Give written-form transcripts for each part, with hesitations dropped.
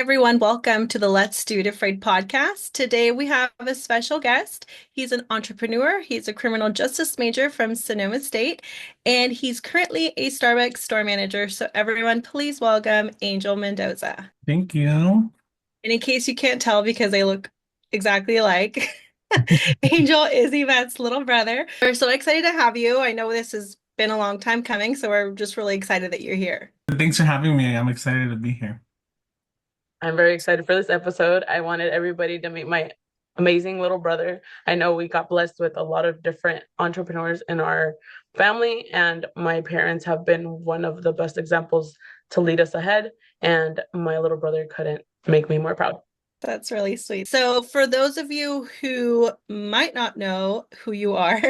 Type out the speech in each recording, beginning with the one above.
everyone, welcome to the Let's Do It Afraid podcast. Today we have a special guest. He's an entrepreneur, he's a criminal justice major from Sonoma State, and he's currently a Starbucks store manager. So, everyone, please welcome Angel Mendoza. Thank you. And in case you can't tell because they look exactly alike, Angel is Yvette's little brother. We're so excited to have you. I know this has been a long time coming, so we're just really excited that you're here. Thanks for having me. I'm excited to be here. I'm very excited for this episode. I wanted everybody to meet my amazing little brother. I know we got blessed with a lot of different entrepreneurs in our family, and my parents have been one of the best examples to lead us ahead. And my little brother couldn't make me more proud. That's really sweet. So, for those of you who might not know who you are,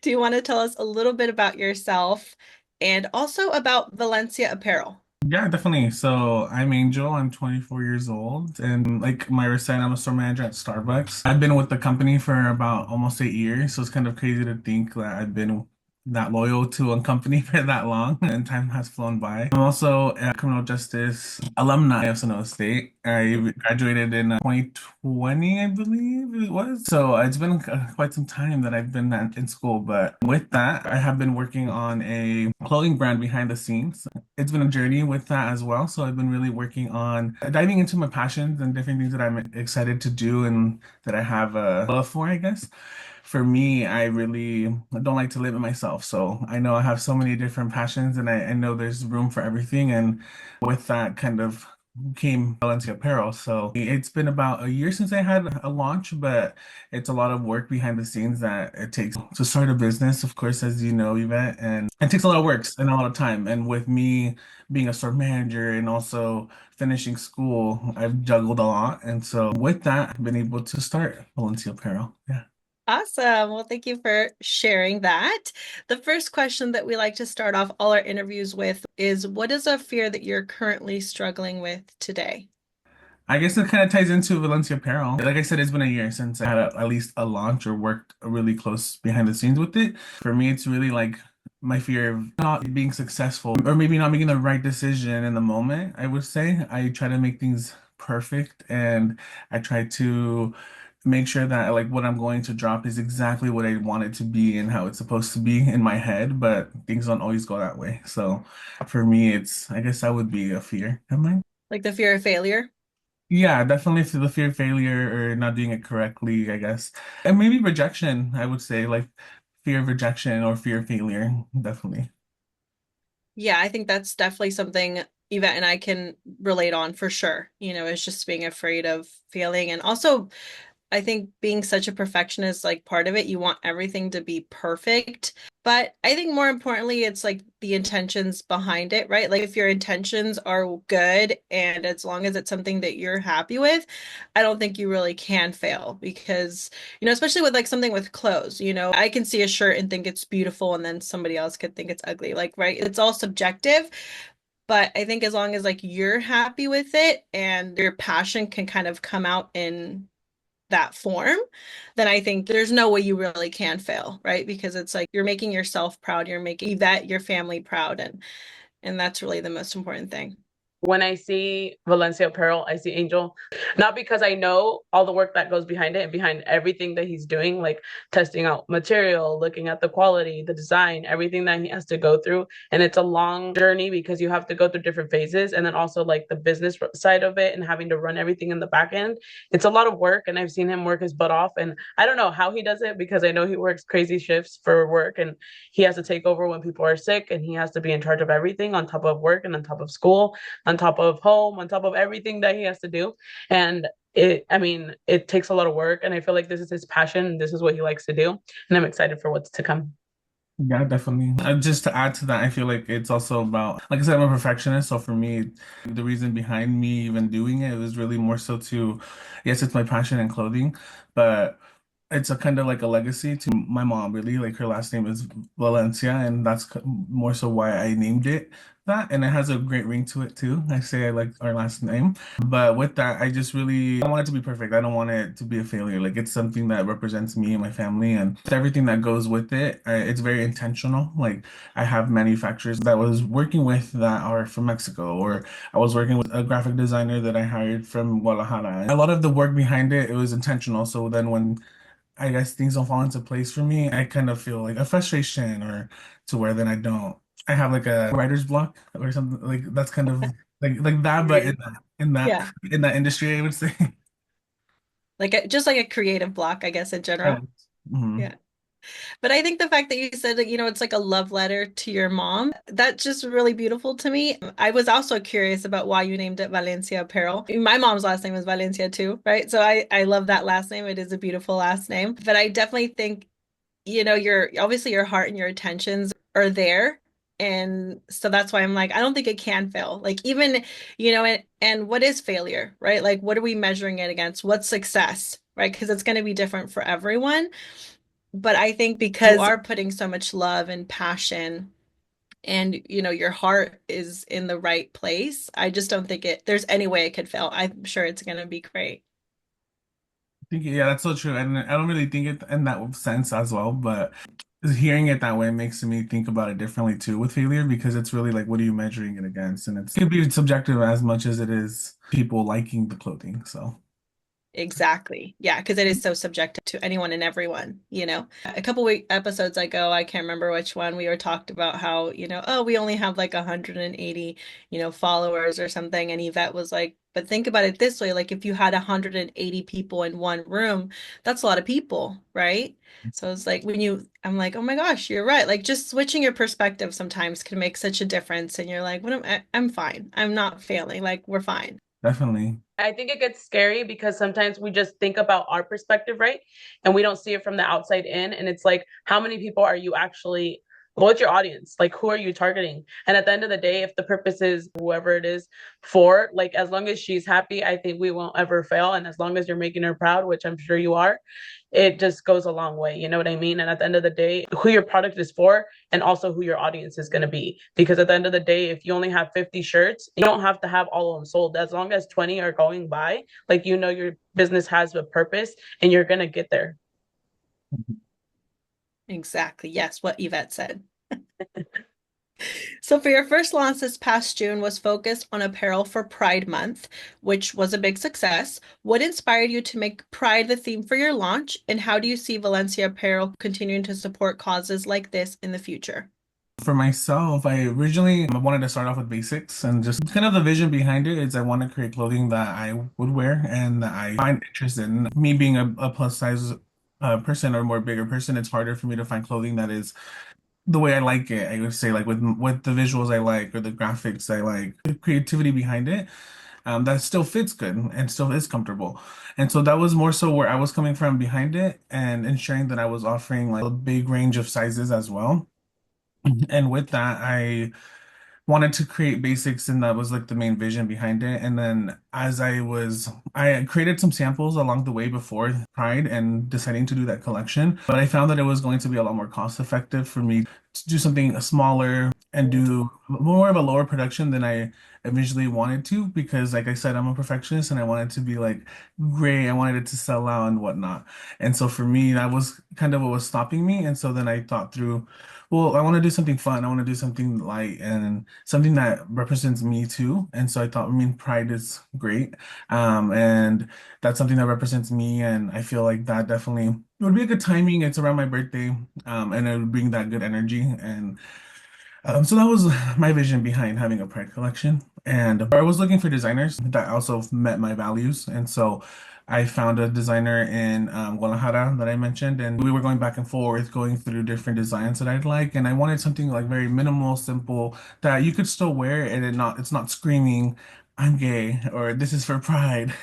do you want to tell us a little bit about yourself and also about Valencia Apparel? Yeah, definitely. So I'm Angel. I'm 24 years old. And like Myra said, I'm a store manager at Starbucks. I've been with the company for about almost 8 years. So it's kind of crazy to think that I've been that loyal to a company for that long and time has flown by. I'm also a criminal justice alumni of Sonoma State. I graduated in 2020, I believe it was. So it's been quite some time that I've been in school. But with that, I have been working on a clothing brand behind the scenes. It's been a journey with that as well. So I've been really working on diving into my passions and different things that I'm excited to do and that I have a love for, I guess. For me, I really don't like to limit myself. So I know I have so many different passions and I know there's room for everything. And with that kind of came Valencia Apparel. So it's been about a year since I had a launch, but it's a lot of work behind the scenes that it takes to start a business, of course, as you know, Yvette, and it takes a lot of work and a lot of time. And with me being a store manager and also finishing school, I've juggled a lot. And so with that, I've been able to start Valencia Apparel. Yeah. Awesome. Well, thank you for sharing that. The first question that we like to start off all our interviews with is what is a fear that you're currently struggling with today? I guess it kind of ties into Valencia Apparel. Like I said, it's been a year since I had at least a launch or worked really close behind the scenes with it. For me, it's really like my fear of not being successful or maybe not making the right decision in the moment, I would say. I try to make things perfect and I try to make sure that like what I'm going to drop is exactly what I want it to be and how it's supposed to be in my head, but things don't always go that way. So for me, I guess that would be a fear of mine. Like the fear of failure? Yeah, definitely for the fear of failure or not doing it correctly, I guess. And maybe rejection, I would say, like fear of rejection or fear of failure, definitely. Yeah, I think that's definitely something Yvette and I can relate on for sure. It's just being afraid of failing. And also, I think being such a perfectionist, like part of it, you want everything to be perfect. But I think more importantly, it's like the intentions behind it, right? Like if your intentions are good and as long as it's something that you're happy with, I don't think you really can fail because, especially with like something with clothes, I can see a shirt and think it's beautiful and then somebody else could think it's ugly. Like, right? It's all subjective. But I think as long as like you're happy with it and your passion can kind of come out in that form, then I think there's no way you really can fail, right? Because it's like you're making yourself proud, you're making that your family proud, and that's really the most important thing. When I see Valencia Apparel, I see Angel, not because I know all the work that goes behind it and behind everything that he's doing, like testing out material, looking at the quality, the design, everything that he has to go through. And it's a long journey because you have to go through different phases. And then also like the business side of it and having to run everything in the back end. It's a lot of work. And I've seen him work his butt off. And I don't know how he does it because I know he works crazy shifts for work and he has to take over when people are sick and he has to be in charge of everything on top of work and on top of school, on top of home, on top of everything that he has to do. And it takes a lot of work. And I feel like this is his passion. This is what he likes to do. And I'm excited for what's to come. Yeah, definitely. Just to add to that, I feel like it's also about, like I said, I'm a perfectionist. So for me, the reason behind me even doing it was really more so to, yes, it's my passion in clothing, but it's a kind of like a legacy to my mom, really. Like her last name is Valencia, and that's more so why I named it. that, and it has a great ring to it too. I say I like our last name, but with that, I just really I want it to be perfect. I don't want it to be a failure. Like it's something that represents me and my family, and everything that goes with it. It's very intentional. Like I have manufacturers that I was working with that are from Mexico, or I was working with a graphic designer that I hired from Guadalajara. A lot of the work behind it, it was intentional. So then when I guess things don't fall into place for me, I kind of feel like a frustration or to where then I don't. I have like a writer's block or something like that's kind of like that, but Creative. in that Yeah. in that industry, I would say. Just like a creative block, I guess, in Yeah. general. Mhm. Yeah. But I think the fact that you said that, it's like a love letter to your mom, that's just really beautiful to me. I was also curious about why you named it Valencia Apparel. My mom's last name is Valencia too, right? So I love that last name. It is a beautiful last name. But I definitely think, your obviously your heart and your intentions are there. And so that's why I'm like, I don't think it can fail. Like even, and what is failure, right? Like what are we measuring it against? What's success, right? Because it's going to be different for everyone. But I think because you are putting so much love and passion and your heart is in the right place, I just don't think there's any way it could fail. I'm sure it's going to be great. Yeah, that's so true. And I don't really think it in that sense as well, but hearing it that way makes me think about it differently too with failure because it's really like what are you measuring it against? And it can be subjective as much as it is people liking the clothing. So Exactly. Yeah, because it is so subjective to anyone and everyone. A couple episodes ago, I can't remember which one, we were talked about how, oh, we only have like 180, followers or something. And Yvette was like, but think about it this way, like if you had 180 people in one room, that's a lot of people, right? So it's like I'm like, oh my gosh, you're right. Like just switching your perspective sometimes can make such a difference. And you're like, I'm fine. I'm not failing. Like we're fine. definitely. I think it gets scary because sometimes we just think about our perspective, right? And we don't see it from the outside in. And it's like, how many people are you actually, what's your audience? Like, who are you targeting? And at the end of the day, if the purpose is whoever it is for, like, as long as she's happy, I think we won't ever fail. And as long as you're making her proud, which I'm sure you are, it just goes a long way. You know what I mean? And at the end of the day, who your product is for and also who your audience is going to be. Because at the end of the day, if you only have 50 shirts, you don't have to have all of them sold. As long as 20 are going by, like your business has a purpose and you're going to get there. Exactly. Yes, what Yvette said. So for your first launch this past June was focused on apparel for Pride Month, which was a big success. What inspired you to make Pride the theme for your launch, and how do you see Valencia Apparel continuing to support causes like this in the future? For myself, I originally wanted to start off with basics and just kind of the vision behind it is I want to create clothing that I would wear and that I find interest in. Me being a plus size person or more bigger person, it's harder for me to find clothing that is the way I like it. I would say like with the visuals I like or the graphics I like, the creativity behind it, that still fits good and still is comfortable. And so that was more so where I was coming from behind it and ensuring that I was offering like a big range of sizes as well. And with that, I wanted to create basics, and that was like the main vision behind it. And then I created some samples along the way before Pride and deciding to do that collection. But I found that it was going to be a lot more cost effective for me to do something smaller and do more of a lower production than I originally wanted to, because like I said, I'm a perfectionist and I wanted to be like great. I wanted it to sell out and whatnot. And so for me, that was kind of what was stopping me. And so then I thought through, well, I want to do something fun. I want to do something light and something that represents me too. And so I thought, I mean, Pride is great. And that's something that represents me. And I feel like that definitely would be a good timing. It's around my birthday. And it would bring that good energy. And so that was my vision behind having a Pride collection. And I was looking for designers that also met my values. And so I found a designer in Guadalajara that I mentioned, and we were going back and forth, going through different designs that I'd like. And I wanted something like very minimal, simple, that you could still wear and it's not screaming, I'm gay or this is for Pride.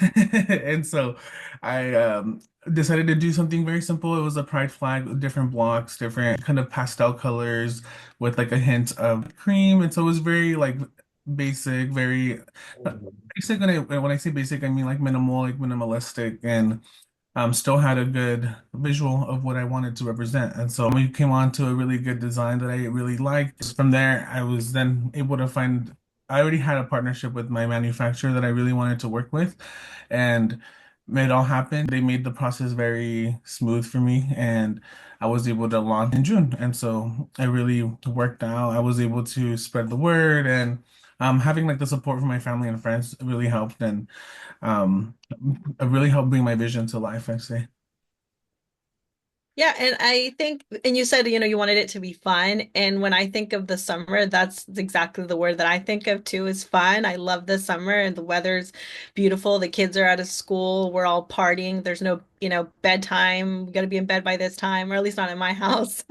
And so I decided to do something very simple. It was a Pride flag with different blocks, different kind of pastel colors with like a hint of cream. And so it was very like basic, very basic. When I say basic, I mean like minimal, like minimalistic. And still had a good visual of what I wanted to represent. And so we came on to a really good design that I really liked. From there, I was then able to find, I already had a partnership with my manufacturer that I really wanted to work with. And made it all happen. They made the process very smooth for me. And I was able to launch in June. And so it really worked out. I was able to spread the word and having like the support from my family and friends really helped. And um, it really helped bring my vision to life, I say. Yeah, and I think, and you said, you wanted it to be fun. And when I think of the summer, that's exactly the word that I think of too, is fun. I love the summer and the weather's beautiful. The kids are out of school. We're all partying. There's no, bedtime. We got to be in bed by this time, or at least not in my house.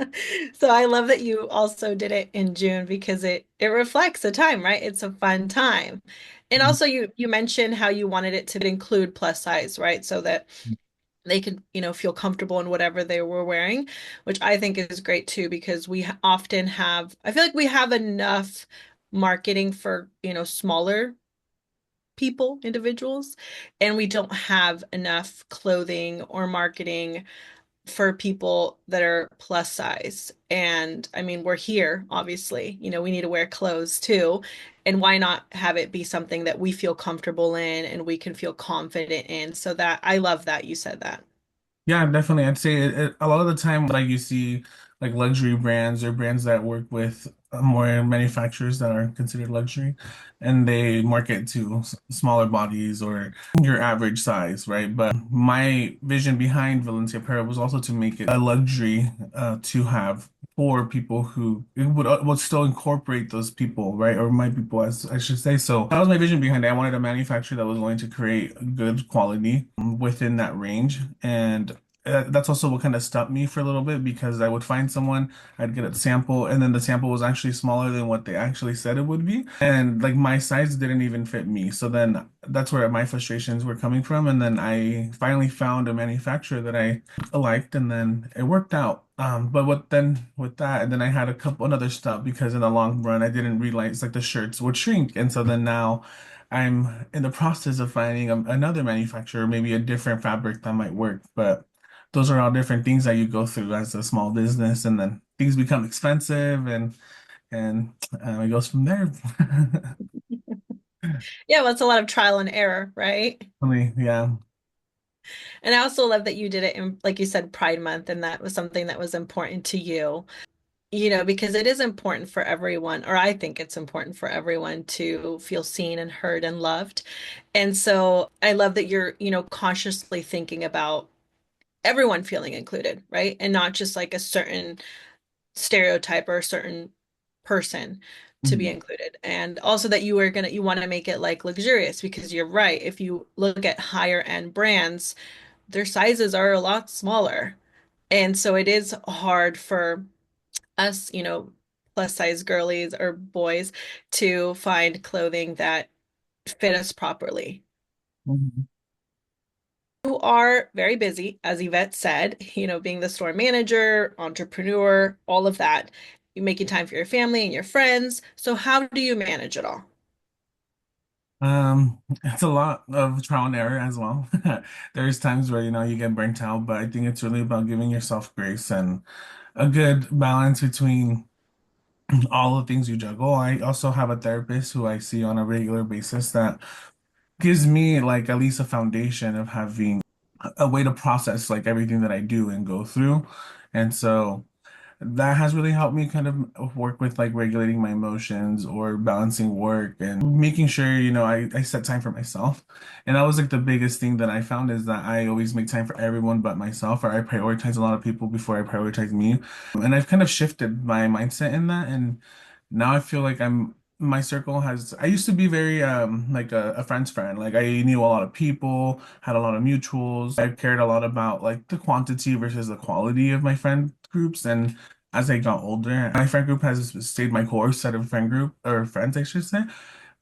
So I love that you also did it in June because it reflects the time, right? It's a fun time. And also you mentioned how you wanted it to include plus size, right? So that they could, feel comfortable in whatever they were wearing, which I think is great too, because often have, I feel like we have enough marketing for, smaller people, individuals, and we don't have enough clothing or marketing for people that are plus size. And I mean, we're here, obviously, we need to wear clothes too. And why not have it be something that we feel comfortable in and we can feel confident in? So that I love that you said that. Yeah, definitely. I'd say a lot of the time, like you see, like luxury brands or brands that work with more manufacturers that are considered luxury, and they market to smaller bodies or your average size, right? But my vision behind Valencia Apparel was also to make it a luxury to have for people who it would still incorporate those people, right? Or my people, as I should say. So that was my vision behind it. I wanted a manufacturer that was going to create good quality within that range. And that's also what kind of stopped me for a little bit because I would find someone, I'd get a sample, and then the sample was actually smaller than what they actually said it would be. And like my size didn't even fit me. So then that's where my frustrations were coming from. And then I finally found a manufacturer that I liked, and then it worked out. But what then with that, and then I had a couple another stuff because in the long run, I didn't realize like the shirts would shrink. And so then now I'm in the process of finding another manufacturer, maybe a different fabric that might work. But those are all different things that you go through as a small business, and then things become expensive, and it goes from there. Yeah, well, it's a lot of trial and error, right? Yeah. And I also love that you did it in, like you said, Pride Month, and that was something that was important to you, because it is important for everyone, or I think it's important for everyone to feel seen and heard and loved. And so I love that you're, consciously thinking about everyone feeling included, right? And not just like a certain stereotype or a certain person to be Mhm. included. And also that you want to make it like luxurious because you're right. If you look at higher end brands, their sizes are a lot smaller. And so it is hard for us, plus size girlies or boys to find clothing that fit us properly. Mhm. You are very busy, as Yvette said, being the store manager, entrepreneur, all of that. You're making time for your family and your friends. So how do you manage it all? It's a lot of trial and error as well. There's times where, you get burnt out, but I think it's really about giving yourself grace and a good balance between all the things you juggle. I also have a therapist who I see on a regular basis that gives me like at least a foundation of having a way to process like everything that I do and go through. And so that has really helped me kind of work with like regulating my emotions or balancing work and making sure, I set time for myself. And that was like the biggest thing that I found is that I always make time for everyone but myself, or I prioritize a lot of people before I prioritize me. And I've kind of shifted my mindset in that. And now I feel like my circle has, I used to be very like a friend's friend. Like I knew a lot of people, had a lot of mutuals. I cared a lot about like the quantity versus the quality of my friend groups. And as I got older, my friend group has stayed my core set of friend group or friends, I should say.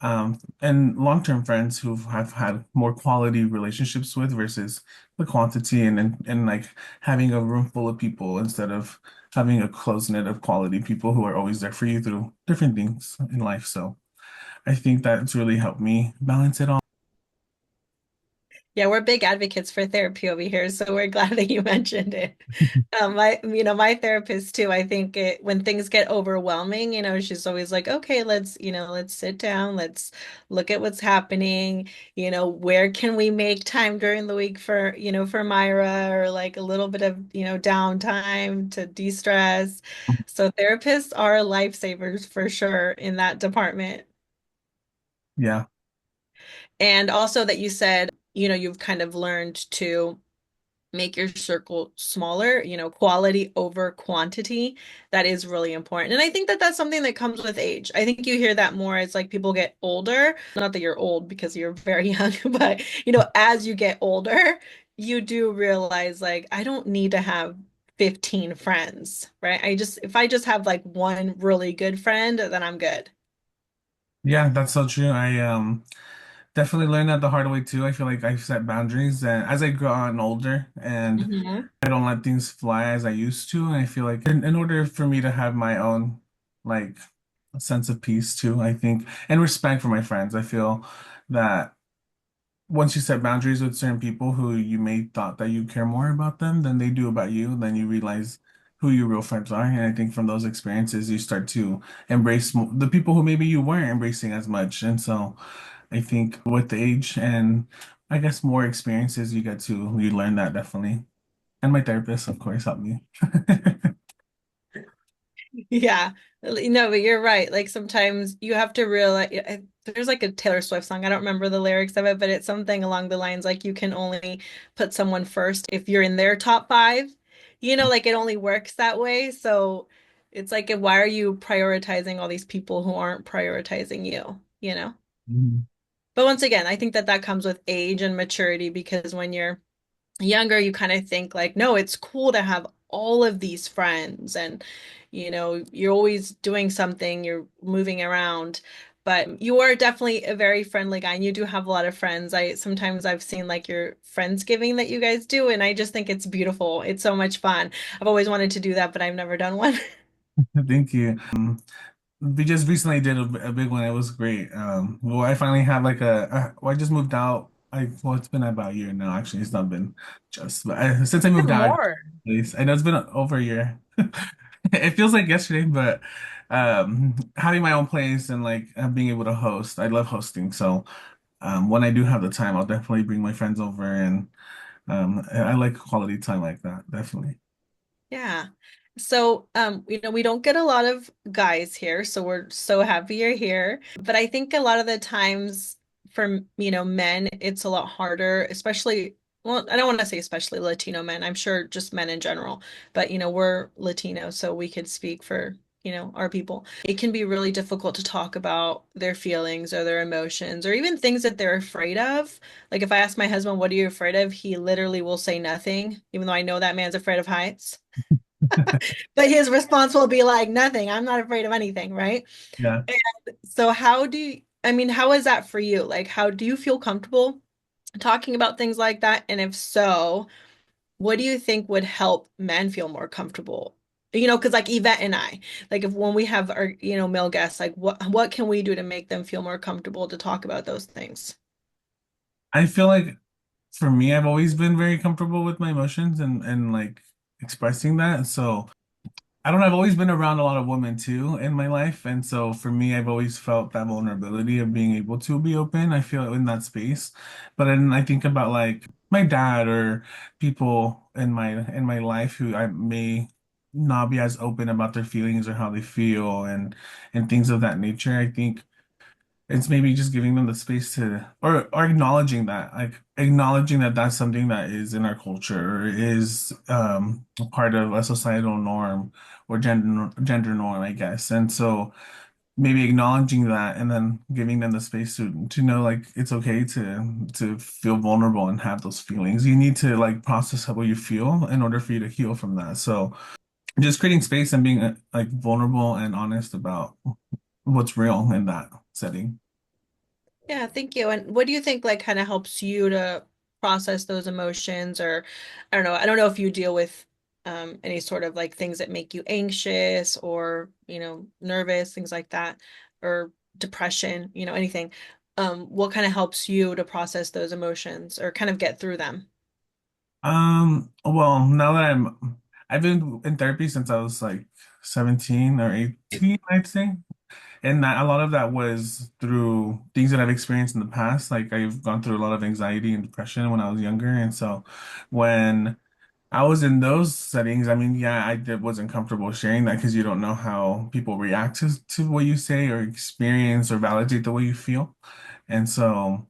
And long-term friends who have had more quality relationships with versus the quantity and like having a room full of people instead of having a close knit of quality people who are always there for you through different things in life. So I think that's really helped me balance it all. Yeah, we're big advocates for therapy over here, so we're glad that you mentioned it. My therapist too, I think when things get overwhelming, she's always like, okay, let's sit down, let's look at what's happening, where can we make time during the week for Myra or like a little bit of, downtime to de-stress. So therapists are lifesavers for sure in that department. Yeah. And also that you said, you've kind of learned to make your circle smaller, quality over quantity. That is really important. And I think that that's something that comes with age. I think you hear that more as like people get older. Not that you're old because you're very young, but as you get older, you do realize like I don't need to have 15 friends, right? If I just have like one really good friend, then I'm good. Yeah, that's so true. I definitely learned that the hard way too. I feel like I've set boundaries and as I grow on older and Mhm. I don't let things fly as I used to. And I feel like in order for me to have my own like sense of peace too, I think, and respect for my friends, I feel that once you set boundaries with certain people who you may thought that you care more about them than they do about you, then you realize who your real friends are. And I think from those experiences, you start to embrace the people who maybe you weren't embracing as much. And so I think with the age and I guess more experiences you learn that definitely. And my therapist, of course, helped me. Yeah, no, but you're right. Like sometimes you have to realize there's like a Taylor Swift song. I don't remember the lyrics of it, but it's something along the lines like you can only put someone first if you're in their top five. Like it only works that way. So it's like, why are you prioritizing all these people who aren't prioritizing you, you know? Mhm. But once again, I think that that comes with age and maturity because when you're younger, you kind of think like, no, it's cool to have all of these friends and you're always doing something, you're moving around. But you are definitely a very friendly guy and you do have a lot of friends. I've seen like your Friendsgiving that you guys do, and I just think it's beautiful. It's so much fun. I've always wanted to do that, but I've never done one. Thank you. We just recently did a big one. It was great. Well, I finally have like well, I just moved out. Well, it's been about a year now. Actually, it's not been just, but since I moved out, More. I know it's been over a year. It feels like yesterday, but having my own place and like being able to host, I love hosting. So when I do have the time, I'll definitely bring my friends over, and I like quality time like that. Definitely. Yeah. So, we don't get a lot of guys here, so we're so happy you're here. But I think a lot of the times for, men, it's a lot harder, especially, well, I don't want to say especially Latino men. I'm sure just men in general, but we're Latino, so we could speak for, our people. It can be really difficult to talk about their feelings or their emotions or even things that they're afraid of. Like if I ask my husband, "What are you afraid of?" He literally will say nothing, even though I know that man's afraid of heights. But his response will be like, nothing. I'm not afraid of anything, right? Yeah. So how is that for you? Like, how do you feel comfortable talking about things like that? And if so, what do you think would help men feel more comfortable? Because like Yvette and I, like if when we have our, male guests, like what can we do to make them feel more comfortable to talk about those things? I feel like for me, I've always been very comfortable with my emotions and like expressing that. So I don't know, I've always been around a lot of women too in my life. And so for me, I've always felt that vulnerability of being able to be open. I feel in that space. But then I think about like my dad or people in my life who I may not be as open about their feelings or how they feel and things of that nature. I think it's maybe just giving them the space to, or acknowledging that, like acknowledging that that's something that is in our culture or is a part of a societal norm or gender norm, I guess. And so maybe acknowledging that and then giving them the space to know like it's okay to feel vulnerable and have those feelings. You need to like process how you feel in order for you to heal from that. So just creating space and being like vulnerable and honest about what's real in that setting. Yeah, thank you. And what do you think like kind of helps you to process those emotions or I don't know if you deal with any sort of like things that make you anxious or, nervous, things like that, or depression, anything. what kind of helps you to process those emotions or kind of get through them? Well, now that I've been in therapy since I was like 17 or 18, I'd say. And that a lot of that was through things that I've experienced in the past. Like I've gone through a lot of anxiety and depression when I was younger. And so when I was in those settings, I mean, yeah, wasn't comfortable sharing that because you don't know how people react to what you say or experience or validate the way you feel. And so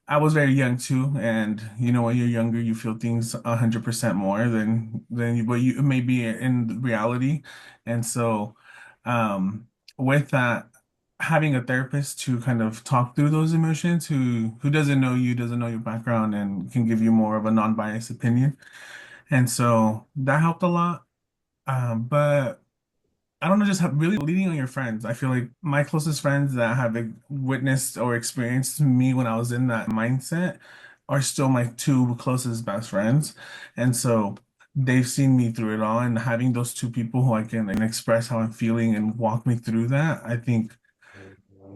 I was very young too, and when you're younger, you feel things 100% more than what you may be in reality. And so, with that, having a therapist to kind of talk through those emotions, who doesn't know you, doesn't know your background, and can give you more of a non-biased opinion. And so that helped a lot. But I don't know, just really leaning on your friends. I feel like my closest friends that have witnessed or experienced me when I was in that mindset are still my two closest best friends. And so they've seen me through it all. And having those two people who I can express how I'm feeling and walk me through that, I think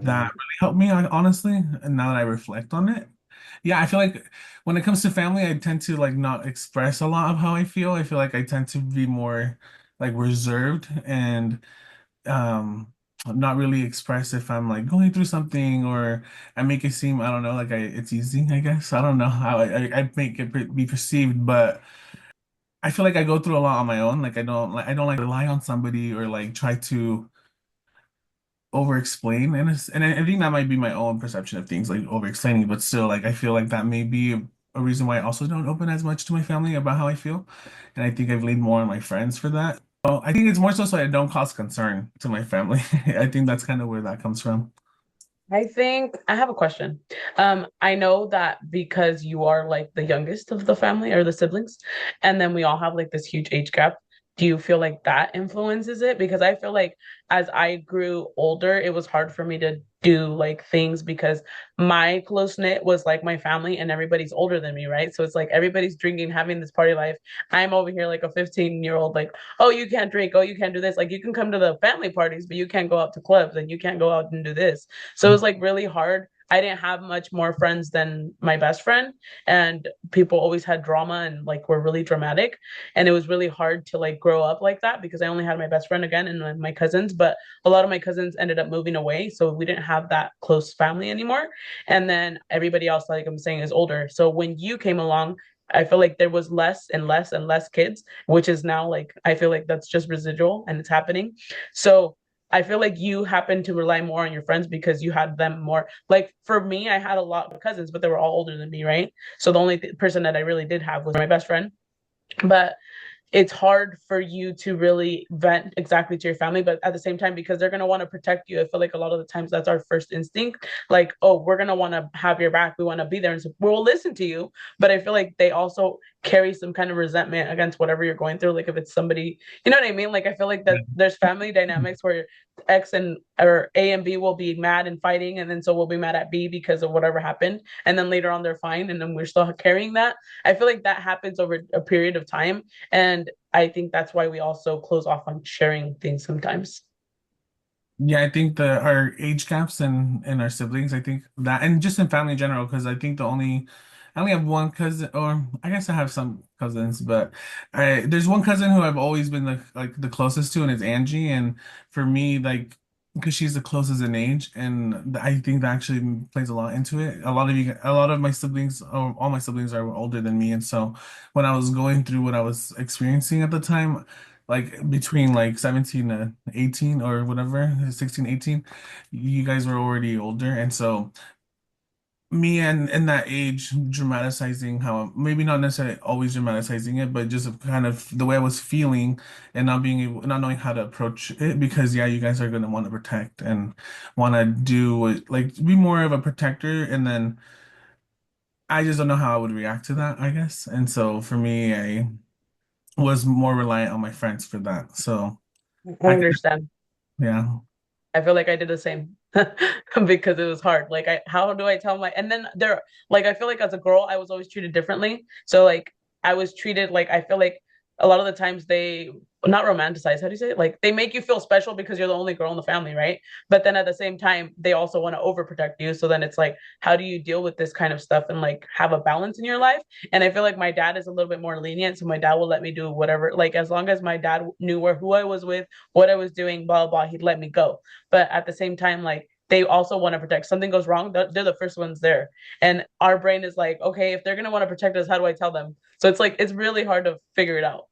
that really helped me, honestly. And now that I reflect on it, yeah, I feel like when it comes to family, I tend to like not express a lot of how I feel. I feel like I tend to be more like reserved and not really express if I'm like going through something, or I make it seem, I don't know, like it's easy, I guess. I don't know how I make it be perceived, but I feel like I go through a lot on my own. Like I don't like rely on somebody or like try to over explain, and I think that might be my own perception of things, like over explaining, but still, like I feel like that may be a reason why I also don't open as much to my family about how I feel. And I think I've leaned more on my friends for that. So I think it's more so I don't cause concern to my family. I think that's kind of where that comes from. I think I have a question. I know that because you are like the youngest of the family or the siblings, and then we all have like this huge age gap. Do you feel like that influences it? Because I feel like as I grew older, it was hard for me to do like things because my close knit was like my family and everybody's older than me, right? So it's like everybody's drinking, having this party life. I'm over here like a 15-year-old, like, oh, you can't drink, oh, you can't do this. Like you can come to the family parties, but you can't go out to clubs and you can't go out and do this. So it was like really hard. I didn't have much more friends than my best friend, and people always had drama and like were really dramatic. And it was really hard to like grow up like that because I only had my best friend again and my cousins, but a lot of my cousins ended up moving away. So we didn't have that close family anymore. And then everybody else, like I'm saying, is older. So when you came along, I feel like there was less and less and less kids, which is now like, I feel like that's just residual and it's happening. So I feel like you happen to rely more on your friends because you had them more. Like for me, I had a lot of cousins, but they were all older than me, right? So the only person that I really did have was my best friend. But it's hard for you to really vent exactly to your family, but at the same time, because they're going to want to protect you, I feel like a lot of the times that's our first instinct. Like, oh, we're going to want to have your back, we want to be there, and so we'll listen to you. But I feel like they also carry some kind of resentment against whatever you're going through. Like if it's somebody, you know what I mean? Like I feel like that there's family dynamics where X and or A and B will be mad and fighting, and then so we'll be mad at B because of whatever happened, and then later on they're fine, and then we're still carrying that. I feel like that happens over a period of time, and I think that's why we also close off on sharing things sometimes. Yeah, I think the our age gaps and our siblings, I think that, and just in family in general, because I think I only have one cousin, or I guess I have some cousins, but there's one cousin who I've always been like the closest to, and it's Angie. And for me, like, because she's the closest in age, and I think that actually plays a lot into it. A lot of my siblings, or all my siblings, are older than me, and so when I was going through what I was experiencing at the time, like between like 17 to 18 or whatever, 16, 18, you guys were already older. And so me and in that age dramatizing how, maybe not necessarily always dramatizing it, but just kind of the way I was feeling and not being able, not knowing how to approach it, because yeah, you guys are going to want to protect and want to like be more of a protector. And then I just don't know how I would react to that, I guess. And so for me, I was more reliant on my friends for that. So I I could, understand. yeah. I feel like I did the same because it was hard. Like how do I tell my, and then like I feel like as a girl I was always treated differently. So like I was treated like I feel like a lot of the times they not romanticize, how do you say it? Like they make you feel special because you're the only girl in the family, right? But then at the same time, they also want to overprotect you. So then it's like, how do you deal with this kind of stuff and like have a balance in your life? And I feel like my dad is a little bit more lenient. So my dad will let me do whatever, like as long as my dad knew who I was with, what I was doing, blah, blah, he'd let me go. But at the same time, like they also want to protect. Something goes wrong, they're the first ones there. And our brain is like, okay, if they're gonna want to protect us, how do I tell them? So it's like it's really hard to figure it out.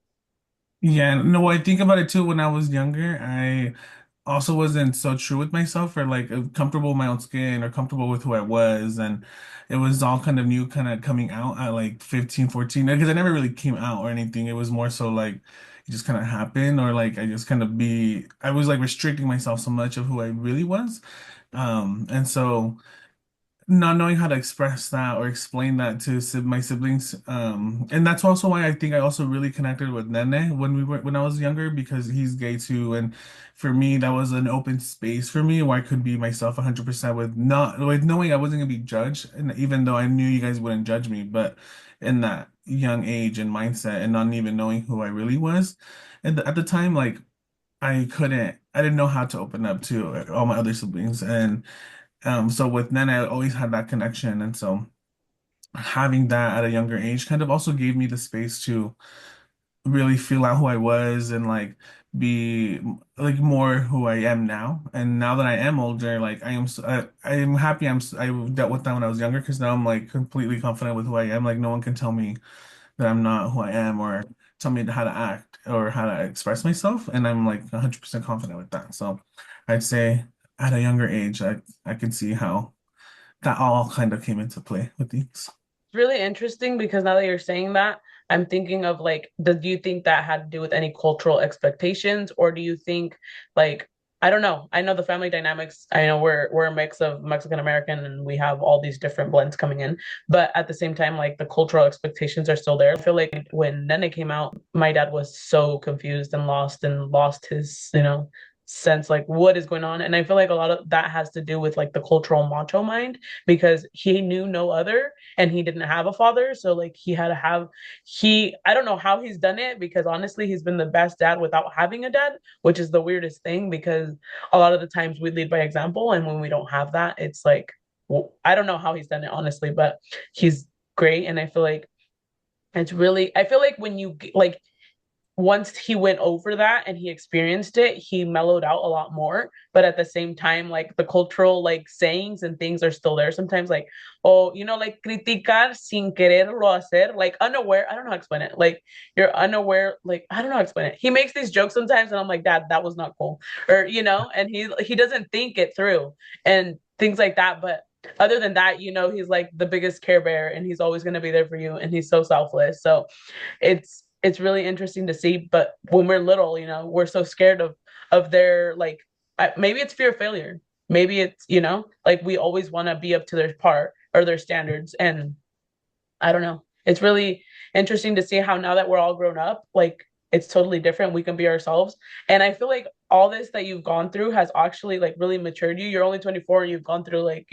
Yeah, no, I think about it too. When I was younger, I also wasn't so true with myself or like comfortable with my own skin or comfortable with who I was. And it was all kind of new, kind of coming out at like 15, 14, because I never really came out or anything. It was more so like it just kind of happened or like I just kind of I was like restricting myself so much of who I really was. And so not knowing how to express that or explain that to my siblings. And that's also why I think I also really connected with Nene when I was younger because he's gay too. And for me, that was an open space for me where I could be myself 100% with not with knowing I wasn't gonna be judged. And even though I knew you guys wouldn't judge me, but in that young age and mindset and not even knowing who I really was. And at the time, like I didn't know how to open up to all my other siblings. And so with Nana, I always had that connection. And so having that at a younger age kind of also gave me the space to really feel out who I was and like be like more who I am now. And now that I am older, like I am happy I dealt with that when I was younger because now I'm like completely confident with who I am. Like no one can tell me that I'm not who I am or tell me how to act or how to express myself. And I'm like 100% confident with that. So I'd say at a younger age, I can see how that all kind of came into play with these. It's really interesting because now that you're saying that, I'm thinking of like, do you think that had to do with any cultural expectations, or do you think like I don't know. I know the family dynamics. I know we're a mix of Mexican American and we have all these different blends coming in. But at the same time, like the cultural expectations are still there. I feel like when Nene came out, my dad was so confused and lost his, sense like what is going on. And I feel like a lot of that has to do with like the cultural macho mind because he knew no other and he didn't have a father. So like he had to have I don't know how he's done it because honestly he's been the best dad without having a dad, which is the weirdest thing because a lot of the times we lead by example and when we don't have that, it's like well, I don't know how he's done it honestly, but he's great and I feel like I feel like when you like once he went over that and he experienced it, he mellowed out a lot more. But at the same time, like the cultural like sayings and things are still there. Sometimes like, oh, like criticar sin quererlo hacer, like unaware. I don't know how to explain it. Like you're unaware, like I don't know how to explain it. He makes these jokes sometimes and I'm like, Dad, that was not cool. Or, and he doesn't think it through and things like that. But other than that, he's like the biggest care bear and he's always gonna be there for you and he's so selfless. So it's really interesting to see. But when we're little, we're so scared of their like maybe it's fear of failure. Maybe it's like we always want to be up to their part or their standards. And I don't know. It's really interesting to see how now that we're all grown up, like it's totally different. We can be ourselves. And I feel like all this that you've gone through has actually like really matured you. You're only 24 and you've gone through like,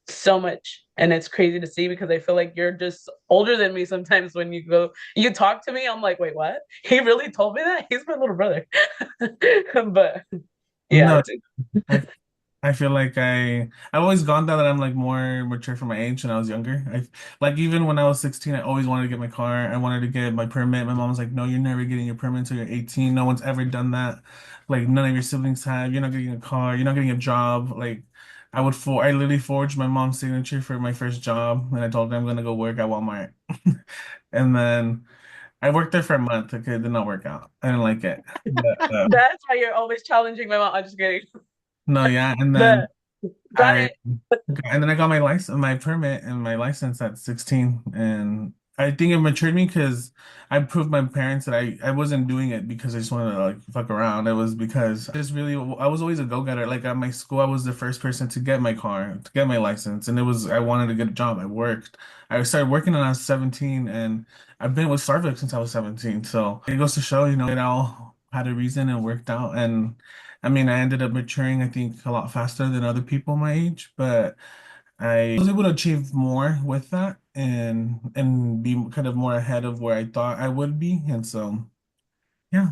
so much. And it's crazy to see because I feel like you're just older than me sometimes when you talk to me, I'm like, wait, what? He really told me that? He's my little brother. But yeah, No, it's I I feel like I've always gone that I'm like more mature for my age when I was younger. I like even when I was 16, I always wanted to get my car. I wanted to get my permit. My mom was like, "No, you're never getting your permit until you're 18. No one's ever done that. Like none of your siblings have. You're not getting a car. You're not getting a job." Like I literally forged my mom's signature for my first job, and I told her I'm gonna go work at Walmart. And then I worked there for a month. Okay, it did not work out. I didn't like it. But that's why you're always challenging my mom. I'm just kidding. no, yeah, and But then. got I it. and then I got my license, my permit, and my license at 16, and I think it matured me because I proved my parents that I wasn't doing it because I just wanted to like fuck around. It was because I was always a go-getter. Like at my school, I was the first person to get my car, to get my license, and I wanted to get a job. I worked. I started working when I was 17, and I've been with Starbucks since I was 17. So it goes to show, it all had a reason and worked out, and. I mean, I ended up maturing, I think, a lot faster than other people my age, but I was able to achieve more with that and be kind of more ahead of where I thought I would be. And so Yeah.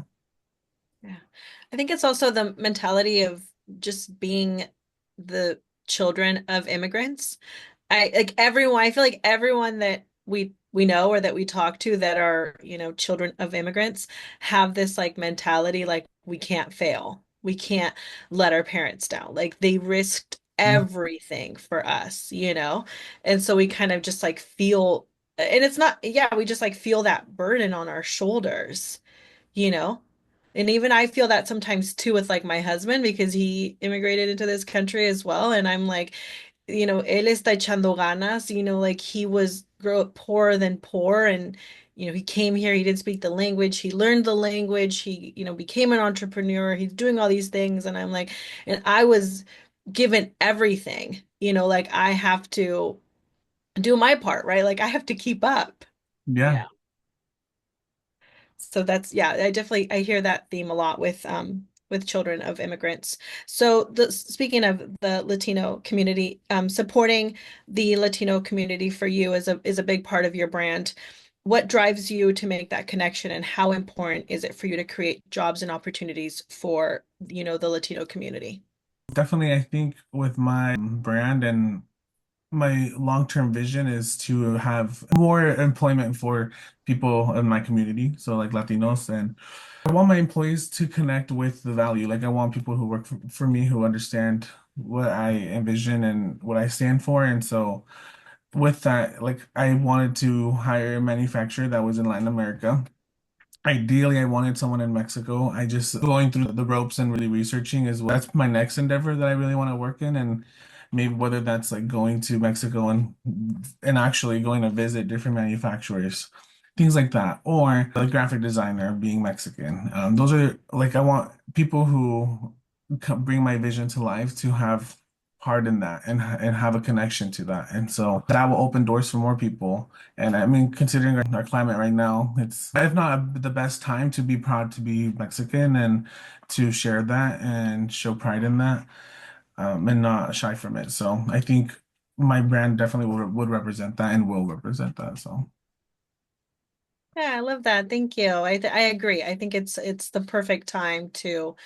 Yeah. I think it's also the mentality of just being the children of immigrants. I like everyone, I feel like everyone that we know or that we talk to that are, children of immigrants have this like mentality like we can't fail. We can't let our parents down. Like they risked everything for us. And so we kind of just like feel, and it's not, yeah, we just like feel that burden on our shoulders, you know? And even I feel that sometimes too with like my husband because he immigrated into this country as well. And I'm like, él está echando ganas, like he was grow up poorer than poor and he came here, he didn't speak the language, he learned the language, he, became an entrepreneur, he's doing all these things and I'm like, and I was given everything, like I have to do my part, right? Like I have to keep up. Yeah. Yeah. So that's yeah, I hear that theme a lot with children of immigrants. So speaking of the Latino community, supporting the Latino community for you is a big part of your brand. What drives you to make that connection and how important is it for you to create jobs and opportunities for, the Latino community? Definitely, I think with my brand and my long-term vision is to have more employment for people in my community, so like Latinos, and I want my employees to connect with the value. Like I want people who work for me who understand what I envision and what I stand for. And so with that, like I wanted to hire a manufacturer that was in Latin America. Ideally, I wanted someone in Mexico. I just going through the ropes and really researching is that's my next endeavor that I really want to work in, and maybe whether that's like going to Mexico and actually going to visit different manufacturers, things like that, or the graphic designer being Mexican. Those are like I want people who bring my vision to life to have part in that and have a connection to that, and so that will open doors for more people. And I mean, considering our climate right now, it's if not the best time to be proud to be Mexican and to share that and show pride in that, and not shy from it. So I think my brand definitely would represent that and will represent that. So Yeah, I love that. Thank you. I agree. I think it's the perfect time to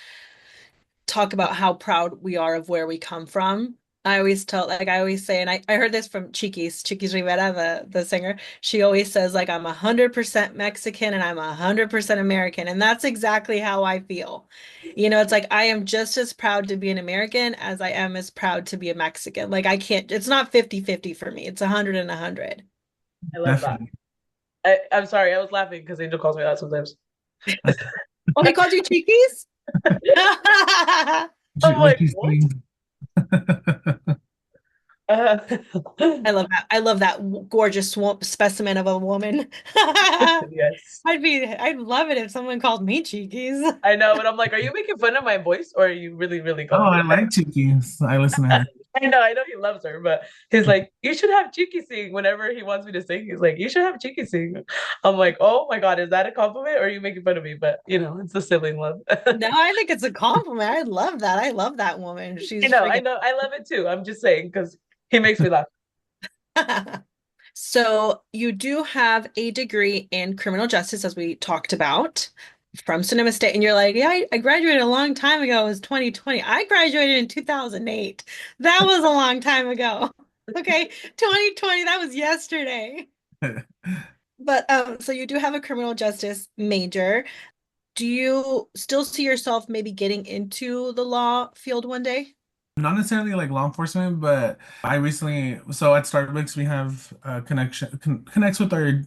talk about how proud we are of where we come from. I always say, and I heard this from Chiquis Rivera, the singer. She always says, like, I'm 100% Mexican and I'm 100% American. And that's exactly how I feel. It's like I am just as proud to be an American as I am as proud to be a Mexican. Like, I can't, it's not 50-50 for me. It's 100 and 100. I love that. definitely. I'm sorry, I was laughing because Angel calls me that sometimes. Oh, he called you Chiquis? I'm What like, you what? saying? Uh, I love that. I love that gorgeous specimen of a woman. yes. I'd love it if someone called me cheekies. I know, but I'm like, are you making fun of my voice or are you really, really Oh, calling me I like chickens. I listen to her. I know he loves her, but he's like, you should have Cheeky sing whenever he wants me to sing. He's like, you should have Cheeky sing. I'm like, oh my God, is that a compliment or are you making fun of me? But it's the sibling love. No, I think it's a compliment. I love that. I love that woman. She's I freaking. know, I love it too. I'm just saying because he makes me laugh. So you do have a degree in criminal justice, as we talked about, from Sonoma State, and you're like, yeah, I graduated a long time ago. It was 2020. I graduated in 2008. That was a long time ago. Okay, 2020, that was yesterday. But so you do have a criminal justice major. Do you still see yourself maybe getting into the law field one day? Not necessarily like law enforcement, but I recently, so at Starbucks, we have a connects with our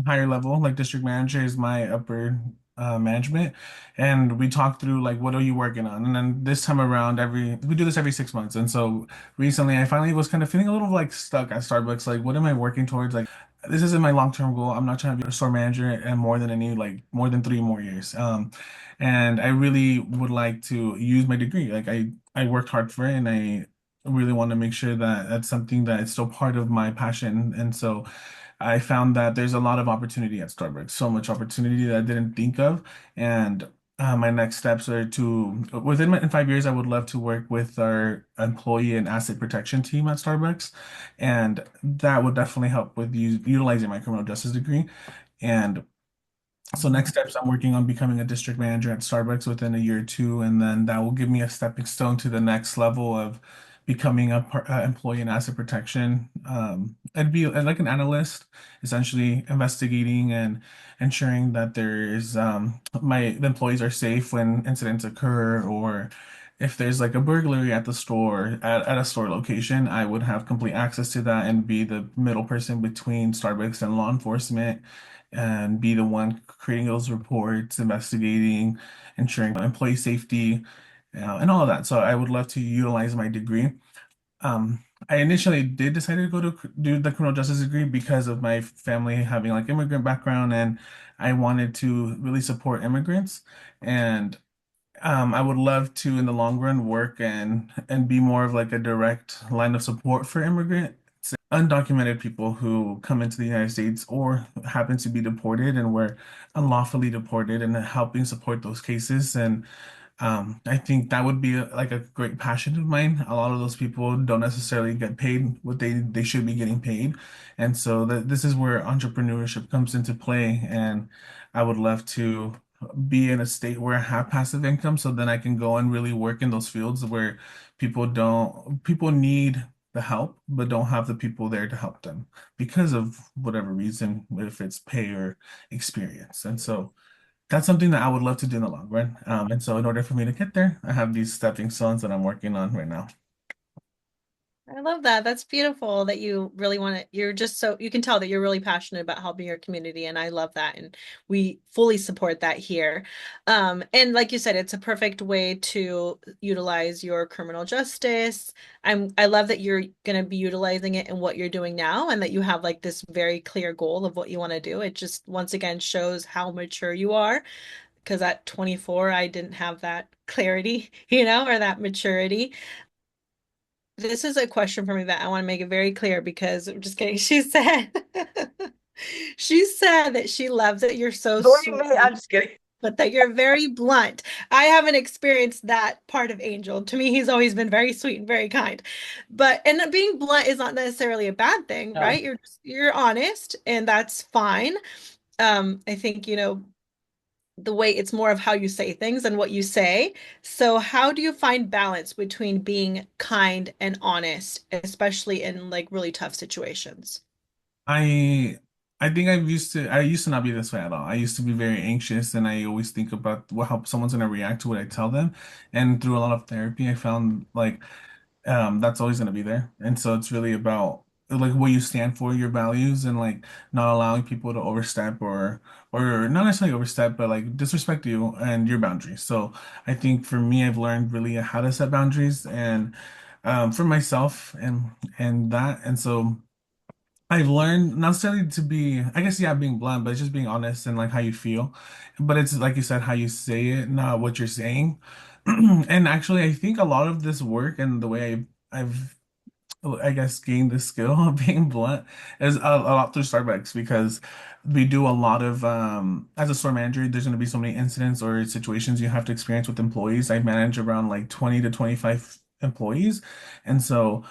higher level, like district manager is my upper management. And we talk through like, what are you working on? And then this time around, we do this every 6 months. And so recently I finally was kind of feeling a little like stuck at Starbucks. Like, what am I working towards? Like, this isn't my long-term goal. I'm not trying to be a store manager and more than 3 more years. And I really would like to use my degree. Like I worked hard for it and I really want to make sure that that's something that is still part of my passion. And so I found that there's a lot of opportunity at Starbucks, so much opportunity that I didn't think of. And my next steps are in 5 years, I would love to work with our employee and asset protection team at Starbucks. And that would definitely help with utilizing my criminal justice degree. And So next steps, I'm working on becoming a district manager at Starbucks within a year or two, and then that will give me a stepping stone to the next level of becoming a employee in asset protection. I'd be like an analyst, essentially investigating and ensuring that there is the employees are safe when incidents occur, or if there's like a burglary at the store at a store location, I would have complete access to that and be the middle person between Starbucks and law enforcement and be the one creating those reports, investigating, ensuring employee safety, and all of that. So I would love to utilize my degree. I initially did decide to go to do the criminal justice degree because of my family having like immigrant background, and I wanted to really support immigrants. And I would love to, in the long run, work and be more of like a direct line of support for immigrants, undocumented people who come into the United States or happen to be deported and were unlawfully deported, and helping support those cases. And I think that would be like a great passion of mine. A lot of those people don't necessarily get paid what they should be getting paid, and so that this is where entrepreneurship comes into play. And I would love to be in a state where I have passive income, so then I can go and really work in those fields where people need the help, but don't have the people there to help them because of whatever reason, if it's pay or experience. And so that's something that I would love to do in the long run. And so in order for me to get there, I have these stepping stones that I'm working on right now. I love that. That's beautiful that you really want to, you're just so, you can tell that you're really passionate about helping your community. And I love that. And we fully support that here. And like you said, it's a perfect way to utilize your criminal justice. I love that you're going to be utilizing it in what you're doing now and that you have like this very clear goal of what you want to do. It just once again shows how mature you are. Because at 24, I didn't have that clarity, or that maturity. This is a question for me that I want to make it very clear because I'm just kidding. She said she said that she loves that you're so Believe me, I'm sweet, just kidding. but that you're very blunt. I haven't experienced that part of Angel. To me, he's always been very sweet and very kind. But and being blunt is not necessarily a bad thing, No. right? You're honest and that's fine. I think, the way it's more of how you say things and what you say. So, how do you find balance between being kind and honest, especially in like really tough situations? I I think I used to not be this way at all. I used to be very anxious, and I always think about how someone's gonna react to what I tell them. And through a lot of therapy, I found like that's always going to be there. And so it's really about like what you stand for, your values, and like not allowing people to overstep or not necessarily overstep, but like disrespect you and your boundaries. So I think for me, I've learned really how to set boundaries and for myself and that. And so I've learned not necessarily to be, I guess, yeah, being blunt, but it's just being honest and like how you feel. But it's like you said, how you say it, not what you're saying. And actually, I think a lot of this work and the way I've I guess gained the skill of being blunt is a lot through Starbucks because we do a lot of as a store manager, there's going to be so many incidents or situations you have to experience with employees. I manage around like 20 to 25 employees, and so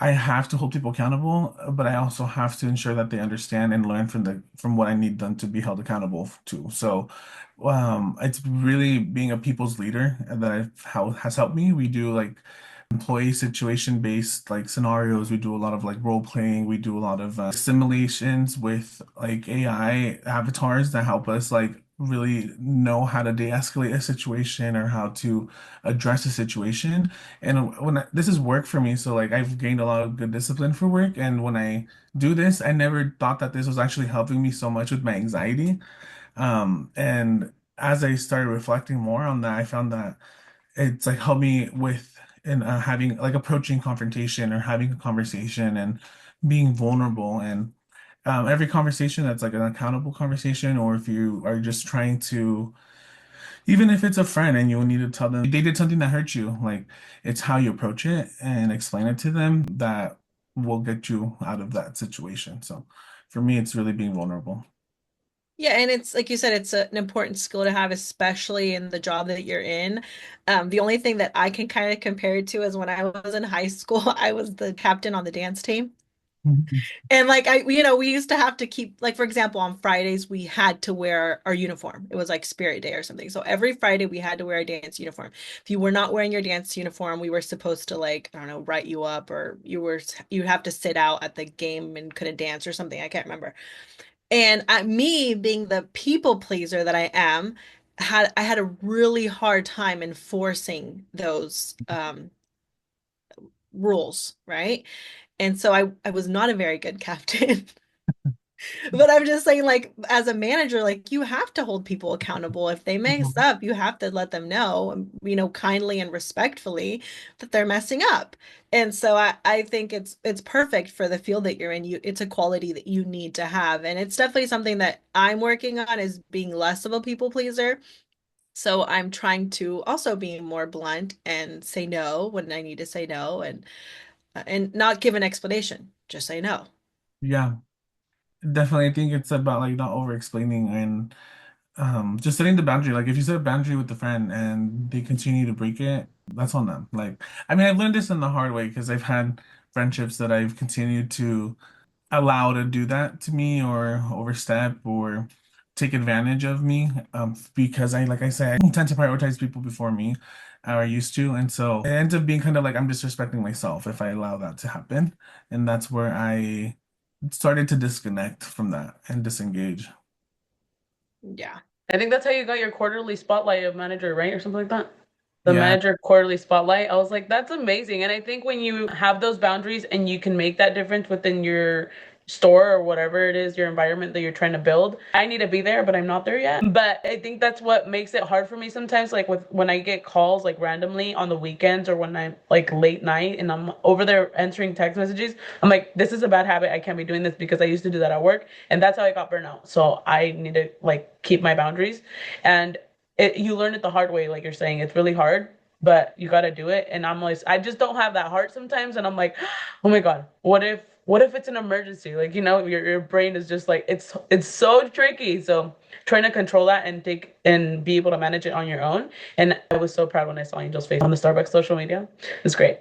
I have to hold people accountable, but I also have to ensure that they understand and learn from what I need them to be held accountable to. So, it's really being a people's leader that how has helped me. We do like employee situation based like scenarios. We do a lot of like role playing. We do a lot of simulations with like AI avatars that help us like really know how to de-escalate a situation or how to address a situation. And this is work for me, so like I've gained a lot of good discipline for work. And when I do this, I never thought that this was actually helping me so much with my anxiety. And as I started reflecting more on that, I found that it's like helped me with in having like approaching confrontation or having a conversation and being vulnerable. And every conversation that's like an accountable conversation, or if you are just trying to, even if it's a friend and you need to tell them they did something that hurt you, like it's how you approach it and explain it to them that will get you out of that situation. So for me, it's really being vulnerable. Yeah, and it's like you said, it's an important skill to have, especially in the job that you're in. The only thing that I can kind of compare it to is when I was in high school, I was the captain on the dance team. Mhm. And like we used to have to keep, like, for example, on Fridays we had to wear our uniform. It was like Spirit Day or something. So every Friday we had to wear a dance uniform. If you were not wearing your dance uniform, we were supposed to, like, I don't know, write you up, or you have to sit out at the game and couldn't dance or something. I can't remember. And me being the people pleaser that I am, I had a really hard time enforcing those rules, right? And so I was not a very good captain. But I'm just saying, like, as a manager, like, you have to hold people accountable. If they mess Mhm. up, you have to let them know, kindly and respectfully, that they're messing up. And so I think it's perfect for the field that you're in. It's a quality that you need to have. And it's definitely something that I'm working on, is being less of a people pleaser. So I'm trying to also be more blunt and say no when I need to say no, and not give an explanation. Just say no. Yeah, definitely. I think it's about like not over explaining and just setting the boundary. Like if you set a boundary with a friend and they continue to break it, that's on them. Like I mean, I've learned this in the hard way because I've had friendships that I've continued to allow to do that to me or overstep or take advantage of me, because I, like I say, I tend to prioritize people before me, or I used to, and so it ends up being kind of like I'm disrespecting myself if I allow that to happen, and that's where I started to disconnect from that and disengage. Yeah. I think that's how you got your quarterly spotlight of manager, right? Or something like that. The Yeah. manager quarterly spotlight. I was like, that's amazing. And I think when you have those boundaries and you can make that difference within your store or whatever it is, your environment that you're trying to build, I need to be there, but I'm not there yet. But I think that's what makes it hard for me sometimes. Like with when I get calls like randomly on the weekends or when I'm like late night and I'm over there answering text messages, I'm like, this is a bad habit. I can't be doing this because I used to do that at work. And that's how I got burnout. So I need to like keep my boundaries. And you learn it the hard way, like you're saying. It's really hard, but you got to do it. And I'm like, I just don't have that heart sometimes. And I'm like, oh my God, what if it's an emergency? Like, your brain is just like, it's so tricky. So trying to control that and take and be able to manage it on your own. And I was so proud when I saw Angel's face on the Starbucks social media. It's great.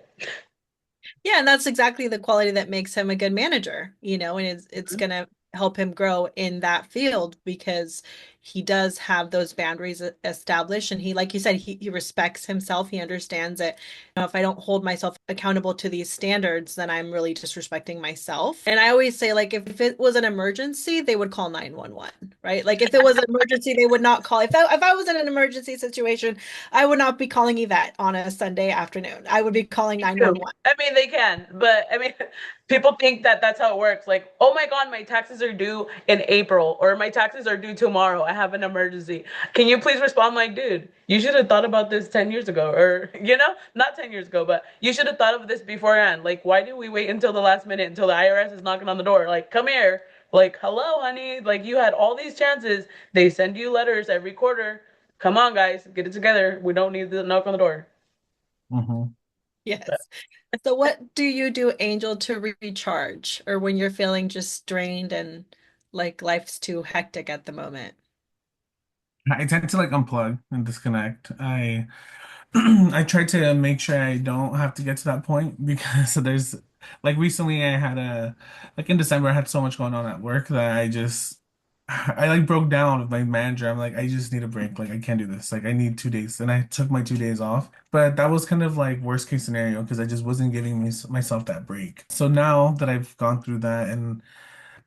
Yeah, and that's exactly the quality that makes him a good manager, and it's Mhm. gonna help him grow in that field, because he does have those boundaries established, and he, like you said, he respects himself. He understands that, if I don't hold myself accountable to these standards, then I'm really disrespecting myself. And I always say, like, if it was an emergency, they would call 911, right? Like if it was an emergency, they would not call. If I was in an emergency situation, I would not be calling Yvette on a Sunday afternoon. I would be calling Too. 911. I mean, they can, but I mean, people think that that's how it works. Like, oh my God, my taxes are due in April, or my taxes are due tomorrow. I have an emergency. Can you please respond? Like, dude, you should have thought about this 10 years ago, or, not 10 years ago, but you should have thought of this beforehand. Like, why do we wait until the last minute until the IRS is knocking on the door? Like, come here. Like, hello, honey. Like, you had all these chances. They send you letters every quarter. Come on, guys, get it together. We don't need the knock on the door. Hmm. Yes. So what do you do, Angel, to recharge, or when you're feeling just drained and like life's too hectic at the moment? I tend to like unplug and disconnect. I I try to make sure I don't have to get to that point because there's like recently I had a like in December I had so much going on at work that I like broke down with my manager. I'm like, I just need a break. Like I can't do this. Like I need 2 days. And I took my 2 days off. But that was kind of like worst case scenario because I just wasn't giving myself that break. So now that I've gone through that and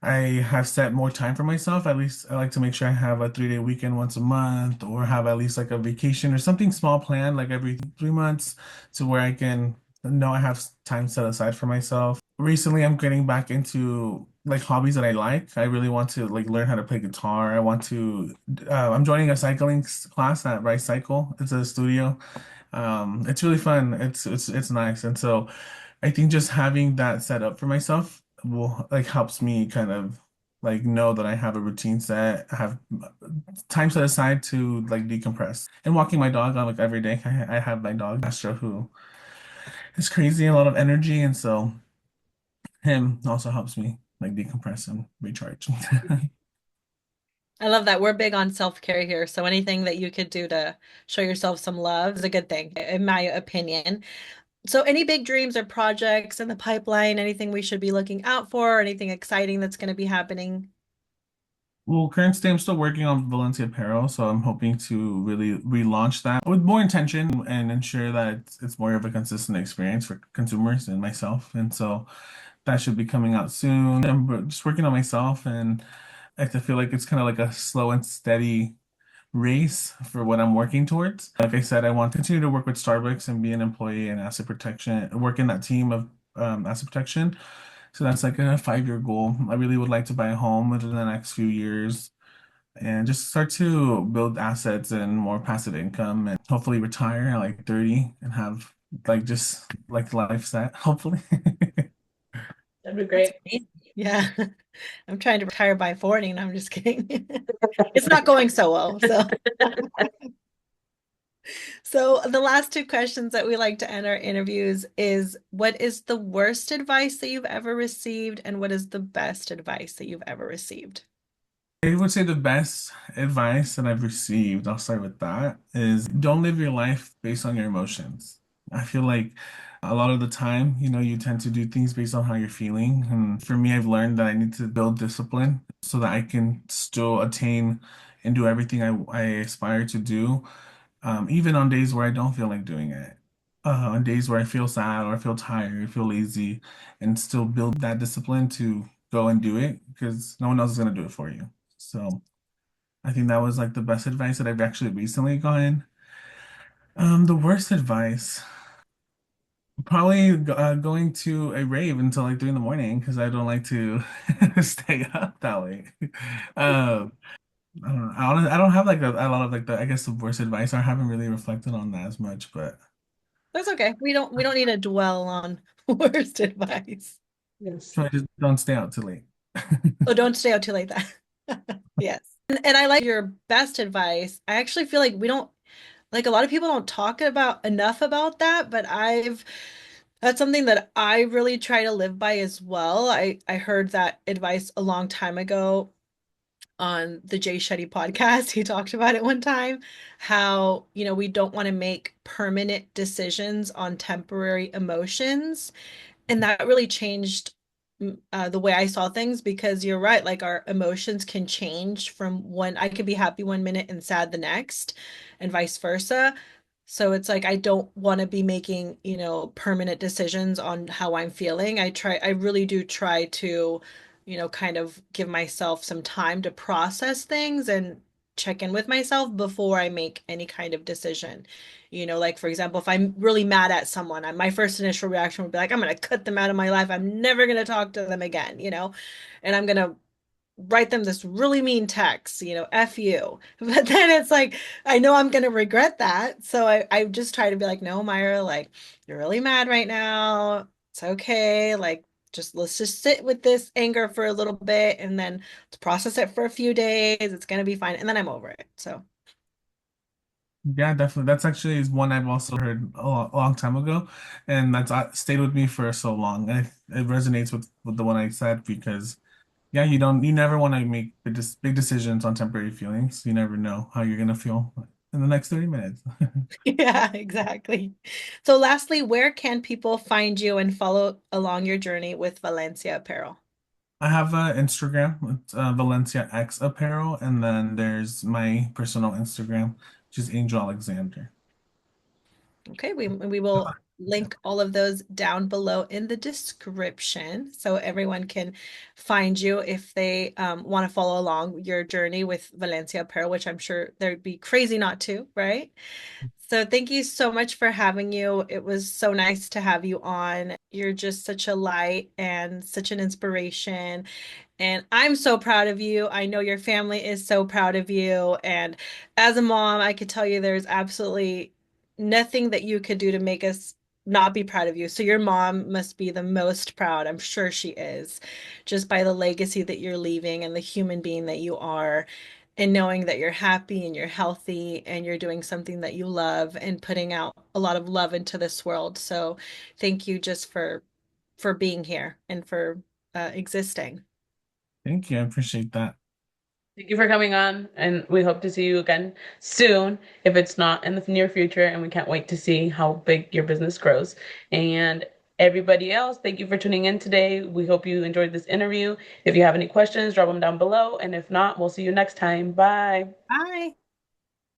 I have set more time for myself. At least I like to make sure I have a 3-day weekend once a month or have at least like a vacation or something small planned like every 3 months to where I can know I have time set aside for myself. Recently, I'm getting back into like hobbies that I like. I really want to like learn how to play guitar. I'm joining a cycling class at Rice Cycle. It's a studio. It's really fun. It's nice. And so I think just having that set up for myself will like helps me kind of like know that I have a routine set, I have time set aside to like decompress. And walking my dog on like every day. I have my dog Astro who is crazy, a lot of energy, and so him also helps me like decompress and recharge. I love that. We're big on self-care here, so anything that you could do to show yourself some love is a good thing, in my opinion. So any big dreams or projects in the pipeline, anything we should be looking out for, or anything exciting that's going to be happening? Well, current state, I'm still working on Valencia Apparel, so I'm hoping to really relaunch that with more intention and ensure that it's more of a consistent experience for consumers and myself. And so that should be coming out soon. I'm just working on myself, and I feel like it's kind of like a slow and steady race for what I'm working towards. Like I said, I want to continue to work with Starbucks and be an employee in asset protection, work in that team of asset protection. So that's like a 5-year goal. I really would like to buy a home within the next few years and just start to build assets and more passive income and hopefully retire at like 30 and have like just like life set, hopefully. That'd be That's great. amazing. Yeah. I'm trying to retire by 40 and I'm just kidding. It's not going so well. So the last two questions that we like to end our interviews is what is the worst advice that you've ever received and what is the best advice that you've ever received? I would say the best advice that I've received, I'll start with that, is don't live your life based on your emotions. I feel like a lot of the time, you tend to do things based on how you're feeling. And for me, I've learned that I need to build discipline so that I can still attain and do everything I aspire to do, even on days where I don't feel like doing it. On days where I feel sad or I feel tired, I feel lazy, and still build that discipline to go and do it because no one else is going to do it for you. So I think that was like the best advice that I've actually recently gotten. The worst advice, probably going to a rave until like 3 in the morning because I don't like to stay up that late. Um, I don't have like a lot of like the I guess the worst advice. I haven't really reflected on that as much, but That's okay. We don't need to dwell on worst advice. Yes. try just don't stay out too late. Oh, don't stay out too late that. Yes. And I like your best advice. I actually feel like we don't like a lot of people don't talk about enough about that, but I've that's something that I really try to live by as well. I heard that advice a long time ago on the Jay Shetty podcast. He talked about it one time, how, we don't want to make permanent decisions on temporary emotions. And that really changed the way I saw things because you're right, like our emotions can change from when I could be happy 1 minute and sad the next, and vice versa. So it's like I don't want to be making, permanent decisions on how I'm feeling. I really do try to, kind of give myself some time to process things and check in with myself before I make any kind of decision. Like for example, if I'm really mad at someone, my first initial reaction would be like, I'm gonna cut them out of my life. I'm never gonna talk to them again, and I'm gonna write them this really mean text, F you. But then it's like, I know I'm gonna regret that. So I just try to be like, no, Myra, like, you're really mad right now. It's okay. Like, let's just sit with this anger for a little bit and then let's process it for a few days. It's gonna be fine. And then I'm over it. So Yeah, definitely. That's actually is one I've also heard a long time ago, and that's stayed with me for so long. And it resonates with the one I said because yeah, you never want to make big decisions on temporary feelings. You never know how you're gonna feel in the next 30 minutes. yeah, exactly. So lastly, where can people find you and follow along your journey with Valencia Apparel? I have Instagram, it's Valencia X Apparel, and then there's my personal Instagram, which is Angel Alexander. Okay, we will link all of those down below in the description so everyone can find you if they want to follow along your journey with Valencia Apparel, which I'm sure they'd be crazy not to, right? So thank you so much for having you. It was so nice to have you on. You're just such a light and such an inspiration. And I'm so proud of you. I know your family is so proud of you. And as a mom, I could tell you there's absolutely nothing that you could do to make us not be proud of you. So your mom must be the most proud. I'm sure she is, just by the legacy that you're leaving and the human being that you are, and knowing that you're happy and you're healthy and you're doing something that you love and putting out a lot of love into this world. So thank you just for being here and for existing. Thank you. I appreciate that. Thank you for coming on, and we hope to see you again soon, if it's not in the near future. And we can't wait to see how big your business grows. And everybody else, thank you for tuning in today. We hope you enjoyed this interview. If you have any questions, drop them down below. And if not, we'll see you next time. Bye. Bye.